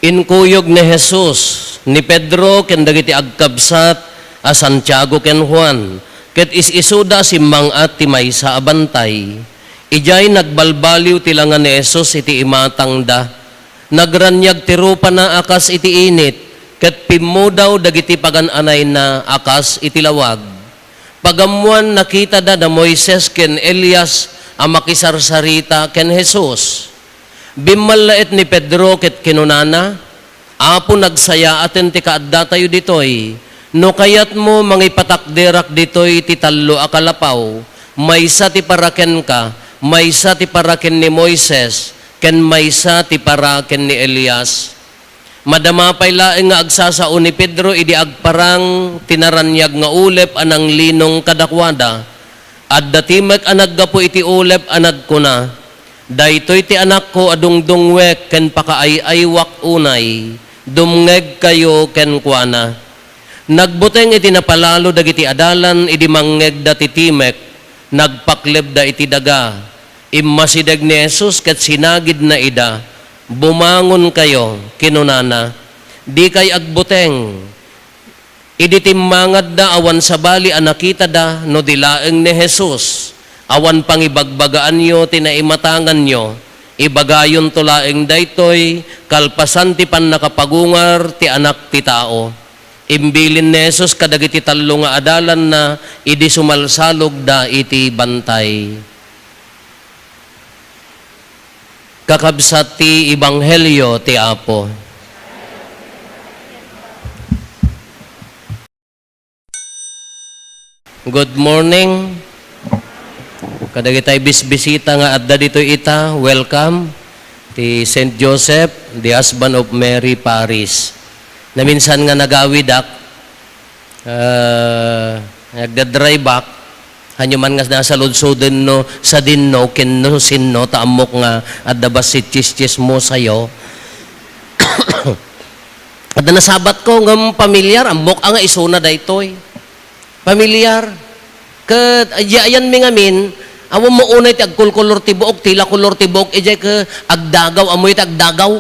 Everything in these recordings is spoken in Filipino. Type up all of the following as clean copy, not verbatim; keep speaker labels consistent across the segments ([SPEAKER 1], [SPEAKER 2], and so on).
[SPEAKER 1] Inkuyog ni Jesus, ni Pedro, ken dagiti agkabsat, a Santiago ken Juan, ket is-isuda si mangat ti maysa abantay. Ijay nagbalbaliw tilangan ni Jesus iti imatang da. Nagranyag ti rupa na akas iti init, ket pimudaw dagiti pagananay na akas iti lawag. Pagamuan nakita da Moises ken Elias a makisarsarita ken Jesus. Bimmalaet ni Pedro ket kinunana, apo nagsaya aten ti kaadda tayo ditoy, no kayat mo mangipatakderak ditoy ti tallo a kalapaw, maysa ti paraken ka, maysa ti paraken ni Moises, ken maysa ti paraken ni Elias. Madama pay laeng nga agsasao ni Pedro, idi agparang tinaranyag nga ulep anang linong kadakwada, at datimek anag gapo iti ulep anag kuna, daytoy ti anak ko adungdungwek ken pakaay-aywak unay, dumngeg kayo ken kuana. Nagbuteng iti napalalo dagiti adalan, idi mangngeg da titimek, nagpakleb da iti daga. Immasideg ni Jesus ket sinagid na ida, bumangon kayo, kinunana. Di kay agbuteng, idi timmangad da awan sabali anakita da no dilaeng ni Jesus. Awan pangibagbagaan nyo, tinaimatangan nyo, ibagayon tulaeng daytoy, kalpasan ti pan nakapagungar, ti anak ti tao. Imbilin ni Jesus kadagiti tallo nga adalan na, idi sumalsalog da iti bantay. Kakabsat ti Ibanghelyo ti Apo. Good morning. Kadagitay bisbisita nga adda dito ita, welcome. Ti St. Joseph, the husband of Mary Paris. Na minsan nga nagawidak, nagdadry back, hanyo man nga nasa ludsuden no, sa dinno, kinno, sinno, taamok nga, adda ba si chis mo sayo. Adda nasabat ko, nga pamilyar, amok nga isuna da ito'y. Pamilyar. Kat, ayan mi ngamin, awo mo unay ti agkulkulor ti buok, tila kulor ti buok, ijay ka agdagaw, amoy ti agdagaw.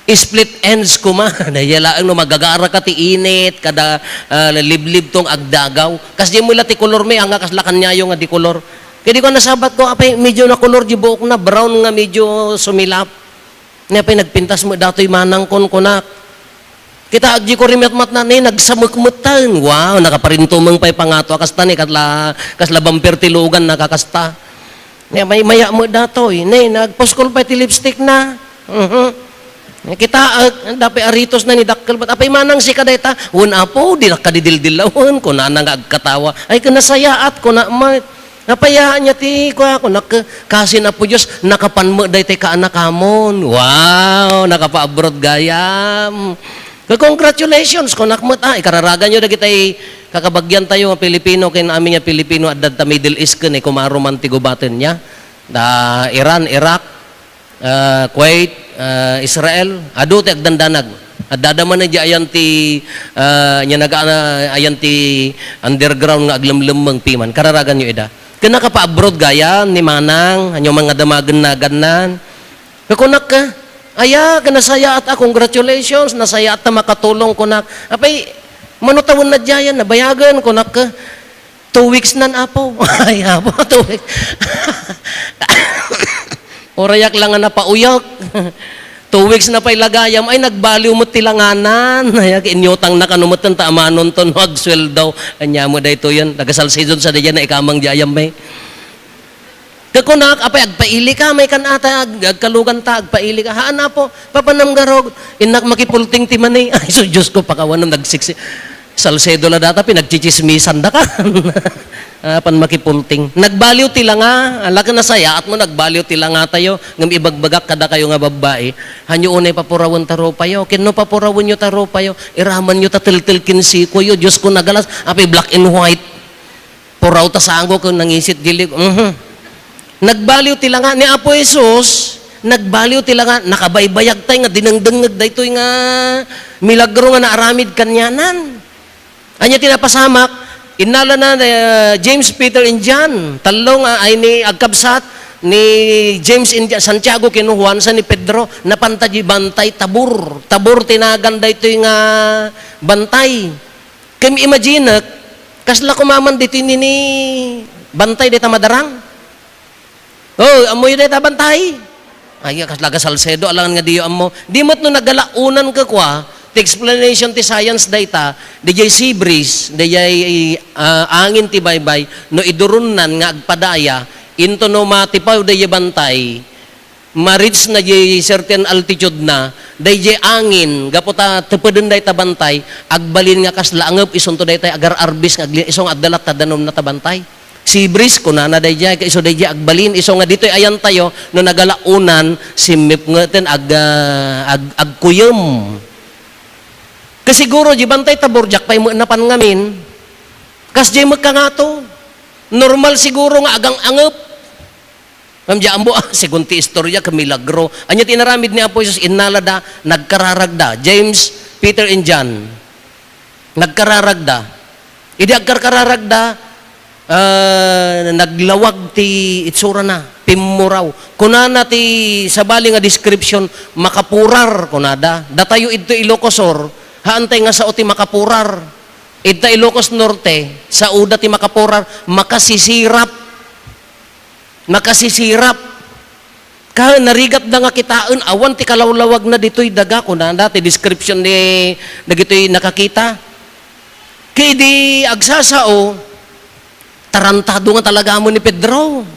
[SPEAKER 1] Split ends ko ma. Nahiyalaan no, magagara ka ti init, kada liblib tong agdagaw. Kas di mo ila ti kulor may, hanga kaslakan niya yung nga di kulor. Kaya di ko nasabat ko, apay medyo na kulor di buok na, brown nga medyo sumilap. Apay nagpintas mo, dato'y manang kon kunak. Kita agji ko rimet-mat na ni, nagsamukmutan. Wow, nakaparintumang pa'y pangato. Akasta ni, kasla bumper tilugan, nakakasta. May maya mo dato, ni, nagposkol pa'y ti lipstick na. Kita, dapat aritos na ni dakkel, ba't apay manang si kadayta, una po, di nakadidildilawan, kuna na nga agkatawa. Ay, kanasayaat, kuna mat. Napayaan niya ti, kuna kasi na po Diyos, nakapanmo day tay kaanakamon. Wow, nakapa-abroad gayam. Congratulations, kung nakmat, ikararagan nyo na kita'y kakabagyan tayo ng Pilipino, kaya namin nga Pilipino at da Middle East kan, kumaruman ti gubatin niya, da Iran, Iraq, Kuwait, Israel, ado ti agdandanag. At dadaman na di ayan ti, ayan ti underground nga aglamlamang piman, kararagan nyo ida. Kaya nakapa-abroad gaya, ni Manang, anyo mga damagan na ganan, kakunak ka, aya, kanasaya at congratulations, nasaya at na makatulong ko na. Apay, manutawan na dyan, nabayagan ko na ka. 2 weeks na apo. Ay, apo, 2 weeks. Orayak lang nga napauyok. 2 weeks na pa'y lagayam, ay nagbaliw mo tilanganan. Ay, inyotang na kanumutan, taamanon to, magswell daw. Anya mo da ito yan, nagasalsidon sa diyan na ikamang diyayam may. Kakunak, apay, agpaili ka, may kanata, agkalugan ta, agpaili ka. Haan na po, papanamgarog, inak makipulting timani. Ay, so Diyos ko, pakawanan, nagsiksi. Salcedo la data, pinagchichismisan da ka. Pan makipulting. Nagbaliw tila nga, alaka na saya, at mo nagbaliw tila nga tayo, ngam ibagbagak kada kayo nga babae, hanyo unay papurawon taro payo, kino papurawon nyo taro payo, iraman nyo tatil-til kinsiko yo, Diyos ko nagalas, apay black and white, puraw ta sango kung nangisit gilig, nagbaliw tila nga ni Apo Jesus, nagbaliw tila nga, nakabaybayag tayo nga, dinangdangag da ito'y nga, milagro nga naaramid kanyanan. Anya tinapasamak, inala na James, Peter, and John, talong ay ni agkabsat, ni James India, Santiago kinuhuan sa ni Pedro, napanta di bantay tabur. Tabur tinaganda ito yung bantay. Kaya imagine, kasla kumaman dito ni bantay dito madarang. Oh, amoy dito bantay. Ay, kaslaga Salcedo, alangan nga diyo amo. Di mo't no nagalaunan ka kwa, the explanation ti science data, di jay sea breeze, di jay angin ti baybay, no idurunan nga agpadaya, into no matipaw di jay bantay, ma-reach na jay certain altitude na, di jay angin, gaputa tepeden day tabantay, agbalin nga kaslaangap, isunto day tay agar arbis, isong adalat tadanom na tabantay. Si Bris ko na dayjay kay iso dayjay agbalin iso nga ditoy ayan tayo no nagalaunan si mip ngaten agkuyem. Kasi siguro di bantay taborjak pay mo napan ngamin. Kas jay magkangato. Normal siguro nga agang angep. Kamja ambo segunti istorya ka milagro. Anya tinaramid ni Apo Jesus inalada nagkararagda. James, Peter and John. Nagkararagda. Idi agkararagda naglawag ti itsura na pimmuraw kunana ti sabali nga description makapurar kunada datayo idto Ilocosor haantay nga sao ti makapurar idta Ilocos Norte sa uda ti makapurar makasisirap ka narigat na nga kitaan awan ti kalawlawag na ditoy daga kunada ti description ni dagitoy nakakita kay di agsasao tarantado nga talaga mo ni Pedro.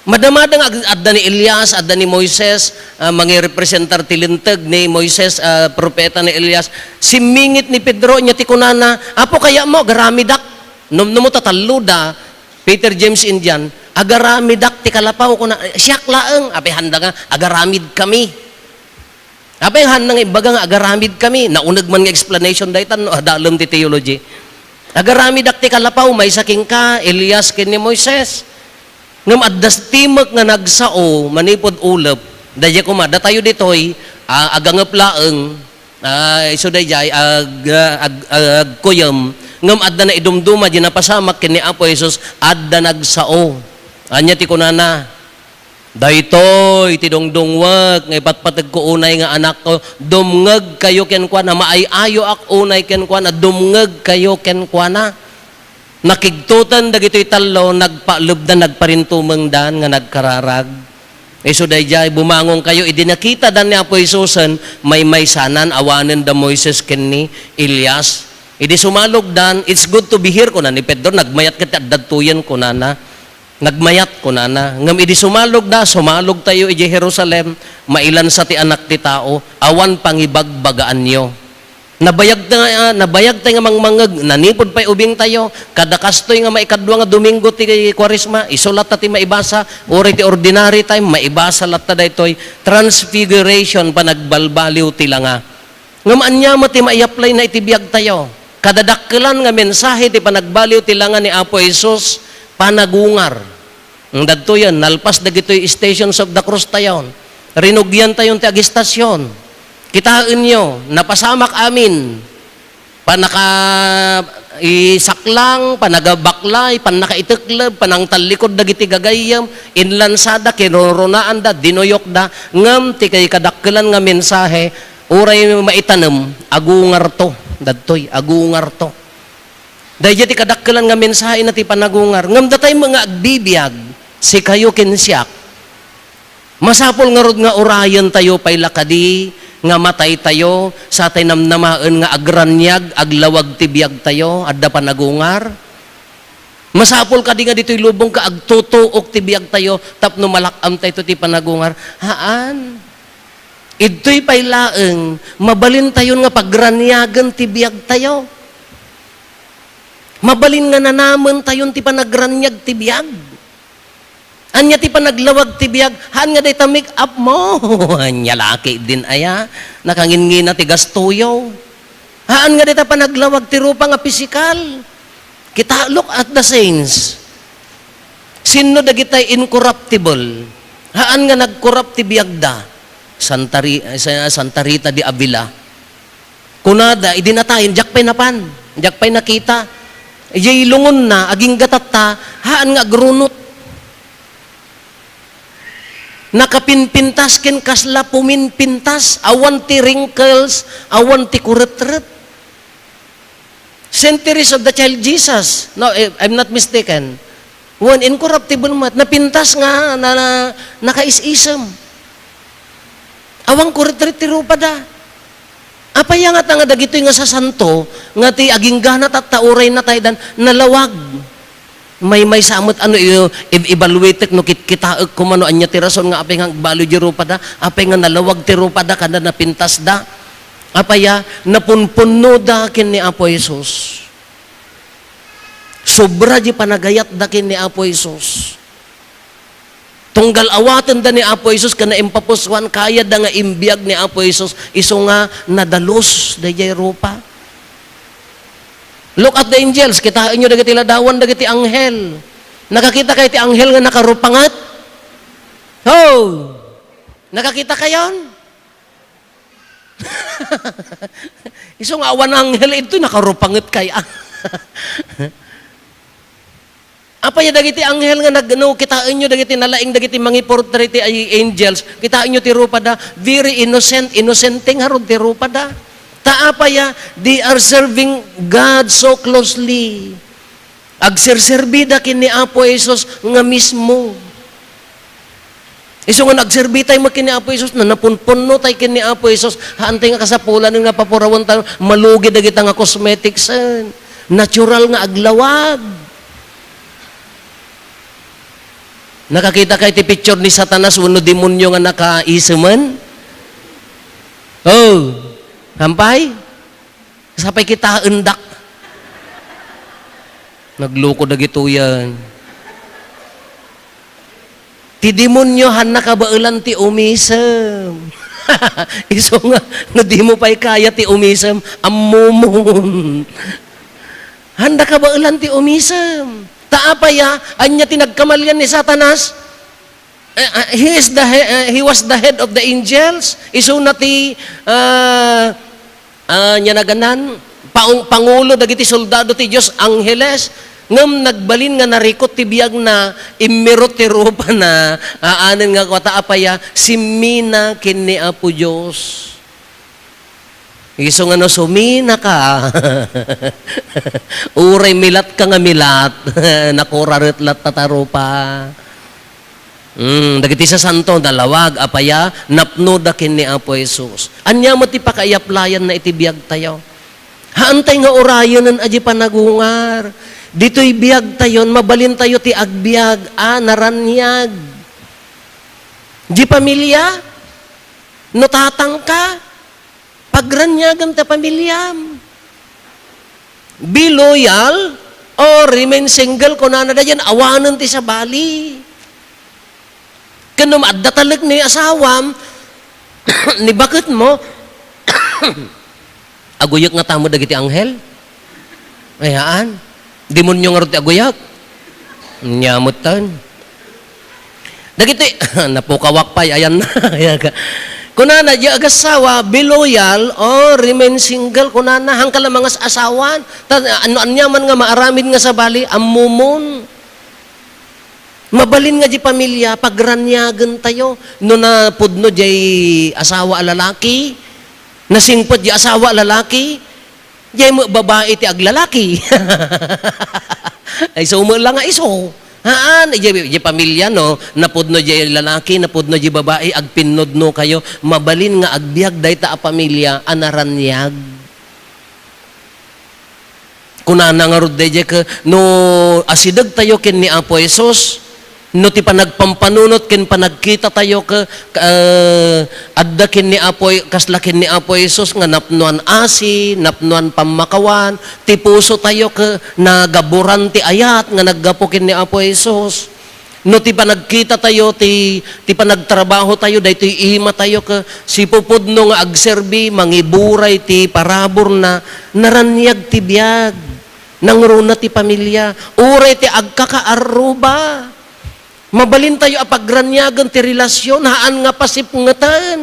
[SPEAKER 1] Madamadang adda ni Elias, adda ni Moises, mga representar tilintag ni Moises, propeta ni Elias. Simingit ni Pedro, niya ti kunana, apo kaya mo, agaramidak. Num tataluda, Peter, James, Indian, agaramidak ti kalapaw ko na, siyak laeng, apay handa nga, agaramid kami. Apay handa nga, ibaga nga, agaramid kami. Naunag man nga explanation daytan, no, adalom ti theology. Agarami dakti kalapaw, may saking ka, Elias ken ni Moises. Ngam addas timek nga nagsao, manipod ulap, daya kumada tayo ditoy, agangap laeng, iso dayay, agkuyam, ngam adda na idumduma, di napasamak ken ni Apo Jesus, adda nagsao. Anya ti kunana, daytoy ti dongdongwag nga ipatpatag ko unay nga anak ko dumngeg kayo ken kuana maayayo ak unay ken kuana dumngeg kayo ken kuana nakigtutan dagitoy tallo nagpalubdan nagparintumeng dan nga nagkararag iso dayjay bumangong kayo idi nakita dan ni Apo Jesusen may sanan awanen da Moises ken ni Elias idi sumalog dan it's good to be here kuna ni Pedro nagmayat ket adtuyen kunana nagmayat ko na ngam idi sumalog tayo iji Jerusalem mailan sa ti anak ti tao awan pangibagbagaan nyo nabayag tayo nga mangmangag nanipod pa'y ubing tayo kada kastoy nga maikadwa nga Domingo ti Kwaresma isulat ti maibasa ori ti ordinary time maibasa latta daytoy transfiguration pa nagbalbaliw ti langa ngam anya mo ti maiapply na itibiyag tayo kadadakkelan nga mensahe ti panagbaliw ti langa ni Apo Jesus panagungar. Ang dadto yan, nalpas na gito'y Stations of the Cross tayon. Rinugyan tayon ti agistasyon. Kitain nyo, napasamak amin. Panaka isaklang, panagabaklay, panakaitiklab, panang talikod dagiti gagayam, inlansada, kinurunaan da, dinoyok da, ngam ti kay kadakkelan nga mensahe, uray maitanam, agungar to. Dadtoy, agungar to. Dahil ti kadakkelan nga mensahe na ti panagungar. Ngam datay mga agbibiyag, si kayo kinsyak. Masapol nga rod nga orayan tayo pay lakadi, nga matay tayo, sa tay namnamaan nga agranyag, aglawag ti biyag tayo, adda panagungar. Masapol kadi nga dito'y lubong ka, agtutuok ti biyag tayo, tapno malakam tayo ti panagungar. Haan? Ito'y pay laeng, mabalin tayo nga pagranyagan ti biyag tayo. Mabalin nga nanaman tayon ti panagranyag ti biyag. Anya ti panaglawag ti biyag, haan nga day ta make up mo. Anya laki din aya, nakangin na ti gastuyo. Haan nga day ta panaglawag ti rupa nga pisikal. Kita look at the saints. Sino dagitay incorruptible? Haan nga nagkorrupt ti biyag da? Santa Rita de Avila. Kunada, idinatayin, jakpay napan, jakpay nakita. Iyay lungon na, aging gatata, haan nga grunot. Nakapinpintas ken kasla puminpintas, awan ti wrinkles, awan ti kuret-ret. Centuries of the child Jesus. No, I'm not mistaken. One incorruptible mat, napintas nga na nakaisisem. Awang kuret-ret ti rupa da. Apaya nga nga dagito nga sa santo, nga ti aging ganat at tauray na tayo dan, nalawag. May samot ano evaluate no kita kumano anya ti rason nga apay nga balo di rupa da, apay nga nalawag ti rupa da kada napintas da. Apaya napunpunno da ken ni Apo Jesus. Sobra di panagayat da ken ni Apo Jesus. Tunggal awaten da ni Apo Jesus kana impapuswan kaya da nga imbiyag ni Apo Jesus iso nga nadalos dayjay rupa. Look at the angels. Kitaan nyo dagiti ladawan, dagiti anghel. Nakakita kayo ti anghel nga nakarupangat? Oh! Nakakita kayon? Iso nga awan anghel ito, nakarupangat kayo. Apa ya dagiti anghel nga kitaan nyo dagiti nalaing dagiti mangi portrait ay angels. Kitaan nyo ti rupa da, very innocenting harod ti rupa da. Taapaya, they are serving God so closely. Agserserbida kini Apo Jesus nga mismo. Iso nga nagserbi tayo makini Apo Jesus, na napunpunno tayo kini Apo Jesus, haantay nga kasapulan nga papurawan tayo, malugi dagita nga cosmetics, natural nga aglawag. Nakakita kayo ti picture ni Satanas, uno demonyo nga nakaisiman? Oh! Hampay? Sapay kita endak. Nagloko na gito yan. Ti demonyo han nakabailan ti umisem. Iso nga di mo pa'y kaya ti umisem, ammumon. Han nakabailan ti umisem. Taapaya, anya tinagkamalyan ni Satanas, he was the head of the angels. Iso na ti nya naganan pangulo dagiti soldado ti Dios Angeles ngem nagbalin nga narikot ti biag na immirot ti rupa na aanen nga kwata apaya simina ken ni Apo Dios. Iso nga no sumina ka. Uray milat ka nga milat. Nakuraret lat tatarupa. Dagiti sa santo dalawag apaya napno da ken ni Apo Jesus. Anya mo ti pakaiaplayan na itibiyag tayo. Haantay nga orayon aji panagungar. Dito'y biyag tayon mabalin tayo ti agbiag naranyag. Di pamilya no tatang ka pagranyagan ta pamilyam. Be loyal or remain single kunana dayan awanan ti sa bali. Kanum adda talag ni asawam, ni bakit mo, aguyak nga tamo dagiti anghel? Ayaan, demonyo nga rin aguyak. Nyamutan. Dagiti, napukawak pa, ayan na. Kunana, di agasawa, be loyal or remain single, kunana, hangkala mga asawan, ano-anyaman nga maaramid nga sa bali, ammumon. Mabalin nga di pamilya, pagranyagan tayo, no na pudno di asawa lalaki, nasingpot di asawa lalaki, di mo babae ti aglalaki. Ay so mo lang nga iso. Haan, di pamilya no, napudno di lalaki, napudno di babae, agpinod no kayo, mabalin nga agbiag day ta a pamilya, anaranyag. Kunana nga rod day ka, no asidag tayo ken ni Apo Jesus, no ti panagpampanunot ken panagkita tayo ka adda ken ni Apo kasla ken ni Apo Jesus nga napnuan asi, napnuan pamakawan, ti puso tayo ka nagaburan ti ayat nga naggapo ken ni Apo Jesus. No ti panagkita tayo ti panagtrabaho tayo daytoy ima tayo ka sipupudno nga agserbi mangiburay ti parabor na naranyag ti biag nangruna ti pamilya uray ti agkakaaruba. Mabalin tayo apagranyagan ti relasyon, haan nga pasipngatan.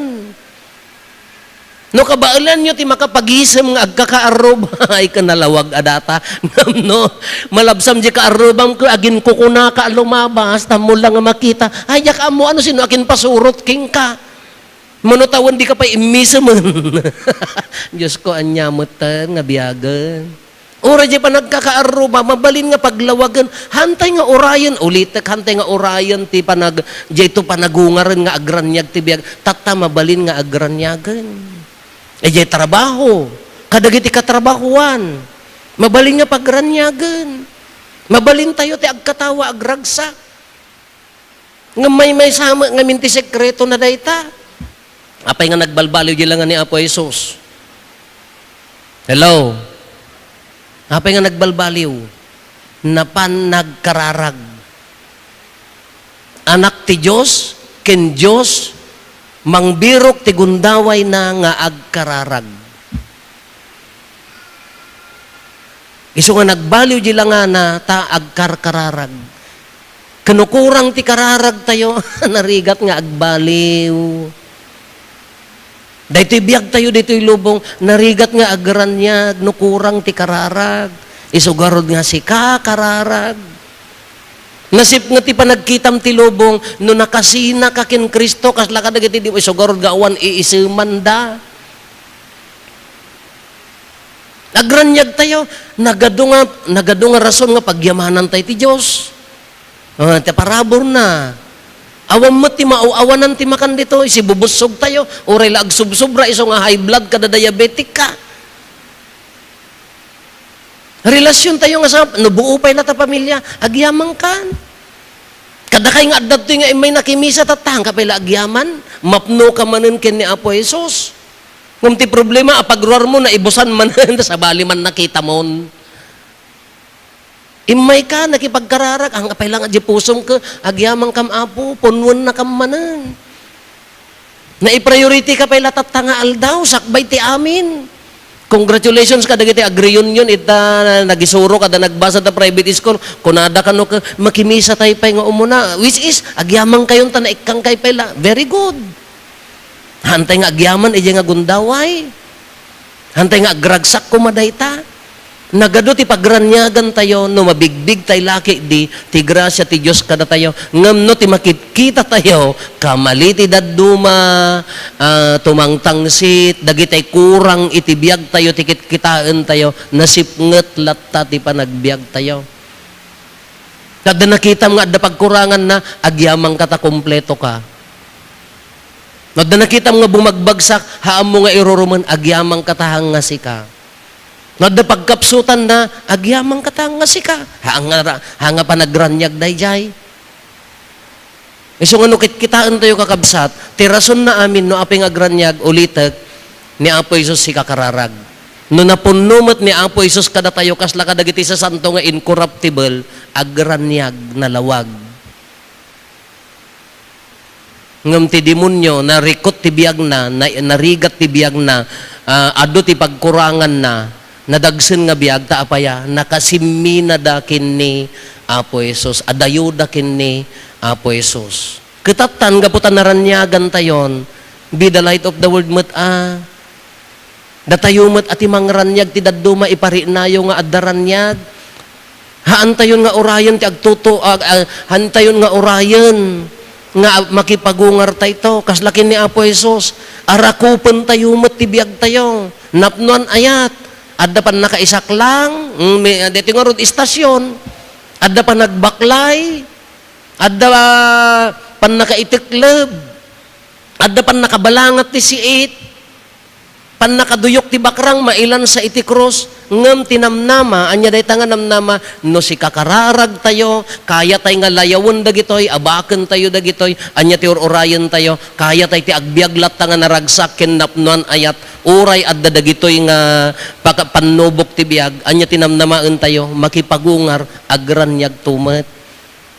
[SPEAKER 1] No kabaalan nyo ti makapagisem nga agkakaarob ay kanalawag adata. No, malabsam di kaarobam ko agin ko kuna ka lumabas tamo lang nga makita. Ay yak amo ano sino akin pasurot king ka. Manutawan di ka pa imisa man. Diyos ko anyamutan nga biyagan. Ora di pa nagkakaaroba, mabalin nga paglawagan. Hantay nga orayan, ulitek hantay nga orayan ti panag di ito panagungaran nga agranyag ti biyag. Tata mabalin nga agranyagan. Di trabaho. Kadagiti katrabahuan. Mabalin nga pagranyagan. Mabalin tayo ti agkatawa agragsak. Nga may sama nga minti sekreto na dayta. Apay nga nagbalbaliw di lang ni Apo Jesus. Hello? Apay nga nagbalbaliw? Napan nagkararag. Anak ti Diyos, ken Diyos, mangbirok ti gundaway na nga agkararag. Iso nga nagbaliw di lang nga na ta agkarkararag. Kanukurang ti kararag tayo, narigat nga agbaliw. Daytoy biyag tayo, daytoy lubong, narigat nga agranyag, nukurang ti kararag. Isugarod nga si kararag. Nasip nga ti panagkitam ti lubong, no nakasina ka kin Kristo, kasla ka dagiti di isugarod nga awan iisiman da. Agranyag tayo, nagado nga rason nga pagyamanan tayo ti Diyos. Ti parabor na. Awam mo ti maawanan ti makan dito, isibubusog tayo, oray la agsubsobra, iso nga high blood kada diabetic ka. Relasyon tayo nga sa, nabuo pa'y na ta pamilya, agyamang kan. Kada kay nga adad nga may nakimisa tatang ka pa'y agyaman, mapno ka manin ken ni Apo Jesus. Kung ti problema, apagruar mo na ibusan manin, sa bali man nakita mo. Imay ka, nakipagkararag, ang kapay lang at pusong ka, agyamang kam Apo, punwan na kam manan. Na i-priority ka pa'y latatanga aldaw, sakbay ti amin. Congratulations ka, dagiti agreunion, ita nagisuro ka, nagbasa ta private school, kunada ka no ka, makimisa tayo pa'y nga umuna, which is, agyamang kayon ta na ikang kay pa'y la, very good. Hantay nga agyaman, iya nga gundaway. Hantay nga agragsak kumaday ta. Nagado ti pagranyagan tayo, no mabigbig tayo laki di, ti grasya ti Diyos kada tayo, ngam no ti makikita tayo, kamali ti daduma, tumangtangsit, dagitay kurang itibiyag tayo, tikit kitaan tayo, nasipnget latta ti panagbiag tayo. Kada nakita nga, da pagkurangan na, agyamang kata kompleto ka. Kada nakita nga bumagbagsak, haam mo nga iruruman, agyamang katahang nga sika. Nada pagkapsutan na, agyamang katang nga sika. Hanga pa nagranyag dayjay. Iso nga nukit kitaan tayo kakabsat, tirason na amin no aping agranyag ulitek ni Apo Isus si kakararag. No napunumot ni Apo Isus kada tayo kasla kadagiti sa santo nga incorruptible, agranyag na lawag. Ngam ti demonyo, narikot ti biyag na, narigat ti biyag na, ado ti pagkurangan na, nadagsen nga biyag ta apaya nakasimina dakin ni Apo Jesus, adayo dakin ni Apo Jesus. Ketatan gaputan naranyagan tayon, be the light of the world met datayo met ati mangranyag ti dadduma iparinayo nga addaranyag. Haan tayon nga orayan ti agtuto hantayon nga orayan nga makipagungar tayo kaslakin ni Apo Jesus. Arakupen tayo met ti biyag tayo. Napnuan ayat adda pan nakaisak lang, dito nga road istasyon, adda pan nagbaklay, adda pan nakaitiklab, adda pan nakabalangat ti siit, pan nakaduyok ti bakrang, mailan sa itikros, ngam tinamnama, anya day nga namnama, no si kakararag tayo, kaya tayo nga layawon dagitoy, abaken tayo dagitoy, anya ti orayan tayo, kaya tayo ti agbiaglat nga naragsak, kinapnuan ayat, uray adda dagitoy nga panubok ti biag, anya tinamnamaan tayo, makipagungar, agranyag tumet.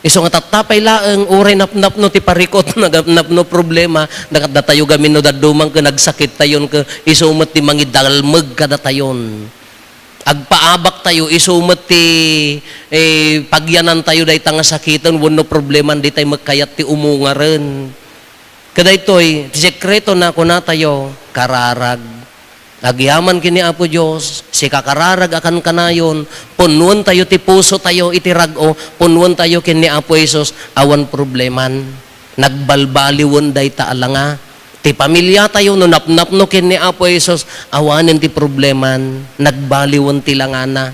[SPEAKER 1] Iso nga tatapay laeng, uray napnapno ti parikot, nagnapno problema, nakadatayo gamin no dadumang ka, nagsakit tayon ka, isumet ti mangidalmeg kada tayon. Agpaabak tayo, isumet ti pagyanan tayo dahi nga sakitan, wano problema, di tayo magkayat ti umungaren. Kada ito'y, ti sekreto na kuna tayo, kararag. Agyaman kini Apo Dios, si kakararag akan kanayon, punuan tayo ti puso tayo itirago, punuan tayo kini Apo Jesus, awan probleman. Nagbalbaliwon day ta alanga. Ti pamilya tayo no napnap no kini Apo Jesus, awanin ti probleman, nagbaliwon ti langana.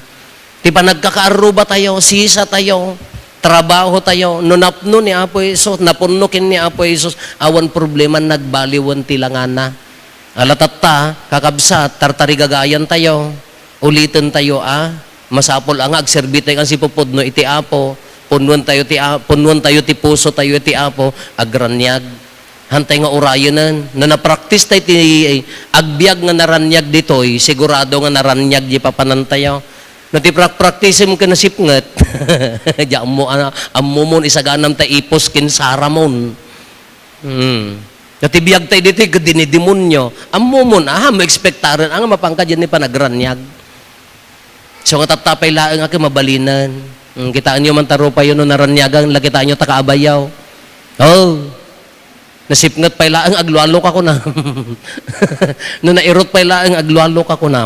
[SPEAKER 1] Ti pa nagkakaaruba tayo, sisa tayo, trabaho tayo, no napno ni Apo Jesus, napunno kini Apo Jesus, awan probleman, nagbaliwon ti langana. Alatatta, kakabsat, tartarigagayan tayo, ulitin tayo, masapol ang agserbite ang sipupod no iti Apo, punuan tayo ti puso tayo iti Apo, agranyag. Hantay nga urayanan, na na-practice tayo ti agbyag nga naranyag ditoy, sigurado nga naranyag di papanantayo. No ti practice mo ka nasipngat, di ammo mo isaganam tayo ipos kinsara mon. Natibiyag tayo dito, dinidemonyo. Amumon, maekspektaran, ang mapangka dyan ni panagranyag. So, nga tatapay laang ako mabalinan. Kitaan nyo man taro pa yun, no naranyagang, lakitaan nyo takaabayaw. Oh, nasipngat pa laang aglualo ka ko na. No nairot pa laang aglualo ka ko na.